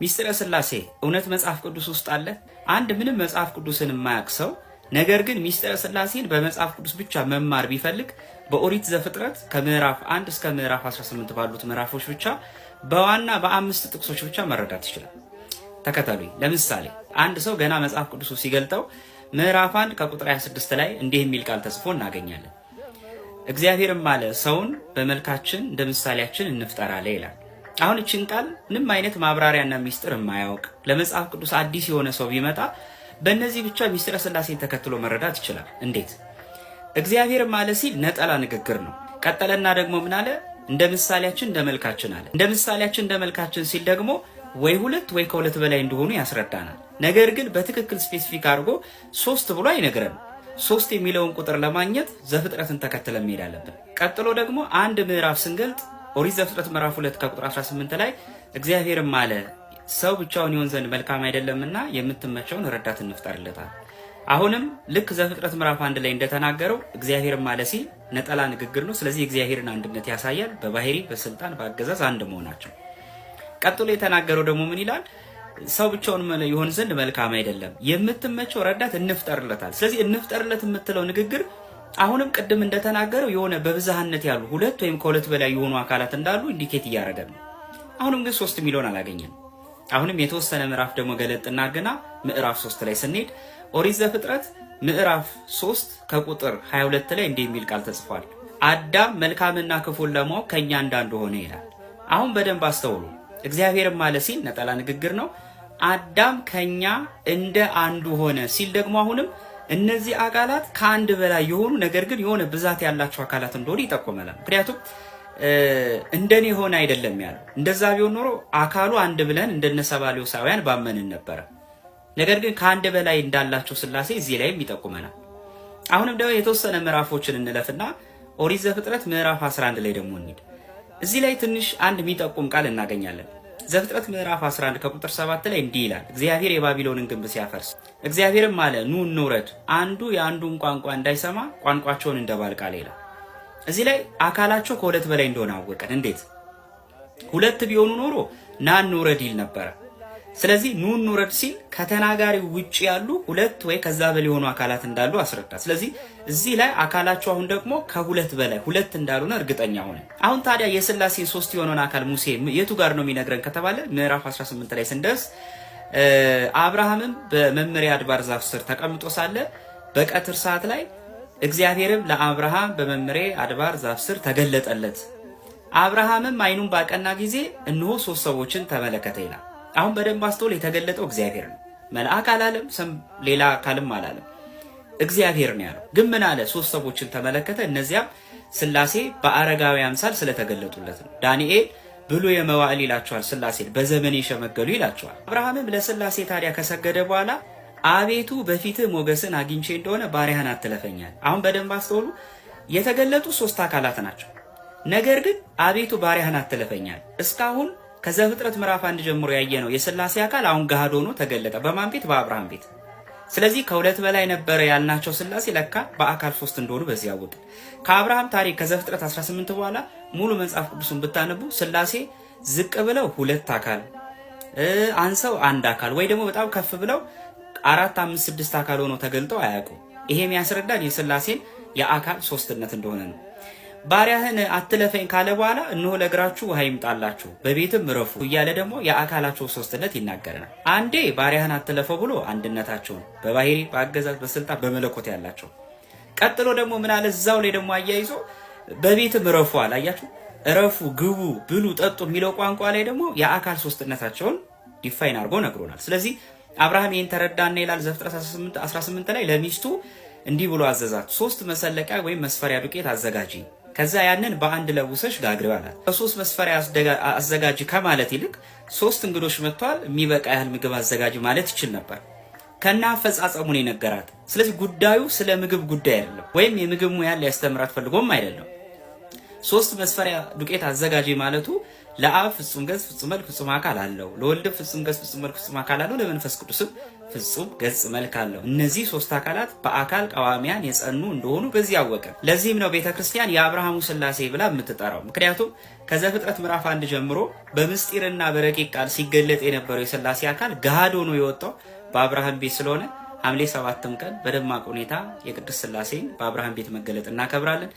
ሚስጥረ ሥላሴ እውነት መጽሐፍ ቅዱስ ውስጥ አለ? አንድ ምንም መጽሐፍ ቅዱስን የማያውቅ ሰው ነገር ግን ሚስጥረ ሥላሴን በመጽሐፍ ቅዱስ ብቻ መማር ቢፈልግ በኦሪት ዘፍጥረት ከምዕራፍ 1 እስከ ምዕራፍ 18 ባሉት ምዕራፎች ብቻ በዋና በአምስት ጥቅሶች ብቻ መረዳት ይችላል። ተከተሉኝ። ለምሳሌ አንድ ሰው ገና መጽሐፍ ቅዱስ ሲገልጠው ምዕራፍ 1 ከቁጥር 26 ላይ እንዲህ የሚል ቃል ተጽፎ እናገኛለን። እግዚአብሔርም አለ ሰውን በመልካችን እንደ ምሳሌያችን እንፍጠር አለ ይላል። አሁን እቺን ቃል ምንም አይነት ማብራሪያና ሚስጥር የማያውቅ ለመጽሐፍ ቅዱስ አዲስ የሆነ ሰው ቢመጣ በእነዚህ ብቻ ሚስጥረ ሥላሴን ተከትሎ መረዳት ይችላል። እንዴት? እግዚአብሔርም አለ ሲል ነጠላ ንግግር ነው። ቀጠለና ደግሞ ምን አለ? እንደ ምሳሌያችን እንደ መልካችን አለ። እንደ ምሳሌያችን እንደ መልካችን ሲል ደግሞ ወይ ሁለት ወይ ከሁለት በላይ እንደሆኑ ያስረዳናል። ነገር ግን በትክክል ስፔሲፊክ አድርጎ ሶስት ብሎ አይነግረንም። ሶስት የሚለውን ቁጥር ለማግኘት ዘፍጥረትን ተከትለን መሄድ አለብን። ቀጥሎ ደግሞ አንድ ምዕራፍ ስንገልጥ ኦሪት ዘፍጥረት ምዕራፍ 2 ከቁጥር 18 ላይ እግዚአብሔርም አለ ሰው ብቻውን ይሆን ዘንድ መልካም አይደለምና የምትመቸውን ረዳት እንፍጠርለታል። አሁንም ልክ ዘፍጥረት ምዕራፍ 1 ላይ እንደተናገረው እግዚአብሔርም አለ ሲል ነጠላ ንግግር ነው። ስለዚህ እግዚአብሔርን አንድነት ያሳያል። በባህሪ በስልጣን በአገዛዝ አንድ መሆናቸው። ቀጥሎ የተናገረው ደግሞ ምን ይላል? ሰው ብቻውን ይሆን ዘንድ መልካም አይደለም፣ የምትመቸው ረዳት እንፍጠርለታል። ስለዚህ እንፍጠርለት የምትለው ንግግር አሁንም ቅድም እንደተናገረው የሆነ በብዛህነት ያሉ ሁለት ወይም ከሁለት በላይ የሆኑ አካላት እንዳሉ ኢንዲኬት እያደረገ ነው። አሁንም ግን 3 ሚሊዮን አላገኘንም። አሁንም የተወሰነ ምዕራፍ ደግሞ ገለጥና ግና ምዕራፍ 3 ላይ ስንሄድ ኦሪት ዘፍጥረት ምዕራፍ 3 ከቁጥር 22 ላይ እንዲህ የሚል ቃል ተጽፏል። አዳም መልካምና ክፉን ለማወቅ ከኛ እንዳንዱ ሆነ ይላል። አሁን በደንብ አስተውሉ። እግዚአብሔርም አለ ሲል ነጠላ ንግግር ነው። አዳም ከኛ እንደ አንዱ ሆነ ሲል ደግሞ አሁንም እነዚህ አካላት ከአንድ በላይ የሆኑ ነገር ግን የሆነ ብዛት ያላቸው አካላት እንደሆነ ይጠቁመናል። ምክንያቱም እንደኔ ሆነ አይደለም ያለው። እንደዛ ቢሆን ኖሮ አካሉ አንድ ብለን እንደነ ሰባሌዎሳውያን ባመንን ነበረ። ነገር ግን ከአንድ በላይ እንዳላቸው ሥላሴ እዚህ ላይም ይጠቁመናል። አሁንም ደግሞ የተወሰነ ምዕራፎችን እንለፍና ኦሪት ዘፍጥረት ምዕራፍ 11 ላይ ደግሞ እንሂድ። እዚህ ላይ ትንሽ አንድ የሚጠቁም ቃል እናገኛለን። ዘፍጥረት ምዕራፍ 11 ከቁጥር 7 ላይ እንዲህ ይላል። እግዚአብሔር የባቢሎንን ግንብ ሲያፈርስ እግዚአብሔርም አለ ኑ እንውረድ፣ አንዱ የአንዱን ቋንቋ እንዳይሰማ ቋንቋቸውን እንደባልቅ አለ ይላል። እዚህ ላይ አካላቸው ከሁለት በላይ እንደሆነ አወቀን። እንዴት? ሁለት ቢሆኑ ኖሮ ና እንውረድ ይል ነበረ። ስለዚህ ኑ እንውረድ ሲል ከተናጋሪው ውጪ ያሉ ሁለት ወይ ከዛ በላይ የሆኑ አካላት እንዳሉ አስረዳ። ስለዚህ እዚህ ላይ አካላቸው አሁን ደግሞ ከሁለት በላይ ሁለት እንዳሉና እርግጠኛ ሆነ። አሁን ታዲያ የሥላሴ ሶስት የሆነውን አካል ሙሴ የቱ ጋር ነው የሚነግረን ከተባለ ምዕራፍ 18 ላይ ስንደርስ አብርሃምም በመምሪያ አድባር ዛፍ ስር ተቀምጦ ሳለ በቀትር ሰዓት ላይ እግዚአብሔርም ለአብርሃም በመምሪያ አድባር ዛፍ ስር ተገለጠለት። አብርሃምም ዓይኑን ባቀና ጊዜ እነሆ 3 ሰዎችን ተመለከተ ይላል። አሁን በደንብ አስተውል። የተገለጠው እግዚአብሔር ነው። መልአክ አላለም፣ ሌላ አካልም አላለም። እግዚአብሔር ነው ያለው። ግን ምን አለ? 3 ሰዎችን ተመለከተ። እነዚያም ሥላሴ በአረጋዊ አምሳል ስለተገለጡለት ነው። ዳንኤል ብሎ የመዋዕል ይላቸዋል፣ ሥላሴ በዘመን የሸመገሉ ይላቸዋል። አብርሃምም ለሥላሴ ታዲያ ከሰገደ በኋላ አቤቱ በፊትህ ሞገስን አግኝቼ እንደሆነ ባሪያህን አትለፈኛል። አሁን በደንብ አስተውሉ። የተገለጡ 3 አካላት ናቸው። ነገር ግን አቤቱ ባሪያህን አትለፈኛል። እስካሁን ከዘፍጥረት ምዕራፍ 1 ጀምሮ ያየነው የሥላሴ አካል አሁን ገሃድ ሆኖ ተገለጠ። በማን ቤት? በአብርሃም ቤት። ስለዚህ ከሁለት በላይ ነበረ ያልናቸው ሥላሴ ለካ በአካል 3 እንደሆኑ በዚህ ያወቅ። ከአብርሃም ታሪክ ከዘፍጥረት 18 በኋላ ሙሉ መጽሐፍ ቅዱስን ብታነቡ ሥላሴ ዝቅ ብለው 2 አካል፣ አንሰው 1 አካል ወይ ደግሞ በጣም ከፍ ብለው 4፣ 5፣ 6 አካል ሆነው ተገልጠው አያውቁም። ይሄ የሚያስረዳን የሥላሴን የአካል 3ነት እንደሆነ ነው። ባሪያህን አትለፈኝ ካለ በኋላ እነሆ ለእግራችሁ ውሃ ይምጣላችሁ በቤትም እረፉ እያለ ደግሞ የአካላቸው 3ነት ይናገረናል። አንዴ ባሪያህን አትለፈው ብሎ አንድነታቸውን በባህሪ በአገዛዝ በስልጣን በመለኮት ያላቸው። ቀጥሎ ደግሞ ምን አለ? እዛው ላይ ደግሞ አያይዞ በቤትም እረፉ አለ። አያችሁ፣ እረፉ፣ ግቡ፣ ብሉ፣ ጠጡ የሚለው ቋንቋ ላይ ደግሞ የአካል 3ነታቸውን ዲፋይን አድርጎ ነግሮናል። ስለዚህ አብርሃም ይህን ተረዳና ይላል ዘፍጥረት 18 ላይ ለሚስቱ እንዲህ ብሎ አዘዛት፣ 3 መሰለቂያ ወይም መስፈሪያ ዱቄት አዘጋጂ፣ ከዛ ያንን በአንድ ለውሰሽ ጋግሪው አላት። ከ3 መስፈሪያ አዘጋጂ ከማለት ይልቅ 3 እንግዶች መጥተዋል የሚበቃ ያህል ምግብ አዘጋጂ ማለት ይችል ነበር። ከና አፈጻጸሙን የነገራት። ስለዚህ ጉዳዩ ስለ ምግብ ጉዳይ አይደለም፣ ወይም የምግብ ሙያን ሊያስተምራት ፈልጎም አይደለም። ሶስት መስፈሪያ ዱቄት አዘጋጂ ማለቱ ለአብ ፍጹም ገጽ ፍጹም መልክ ፍጹም አካል አለው፣ ለወልድ ፍጹም ገጽ ፍጹም መልክ ፍጹም አካል አለው፣ ለመንፈስ ቅዱስም ፍጹም ገጽ መልክ አለው። እነዚህ ሶስት አካላት በአካል ቀዋሚያን የጸኑ እንደሆኑ በዚህ ያወቀ። ለዚህም ነው ቤተክርስቲያን የአብርሃሙ ሥላሴ ብላ የምትጠራው። ምክንያቱም ከዘፍጥረት ምዕራፍ 1 ጀምሮ በምስጢርና በረቂቅ ቃል ሲገለጥ የነበረው የሥላሴ አካል ገሃድ ሆኖ የወጣው በአብርሃም ቤት ስለሆነ ሐምሌ 7ም ቀን በደማቅ ሁኔታ የቅድስት ሥላሴን በአብርሃም ቤት መገለጥ እናከብራለን።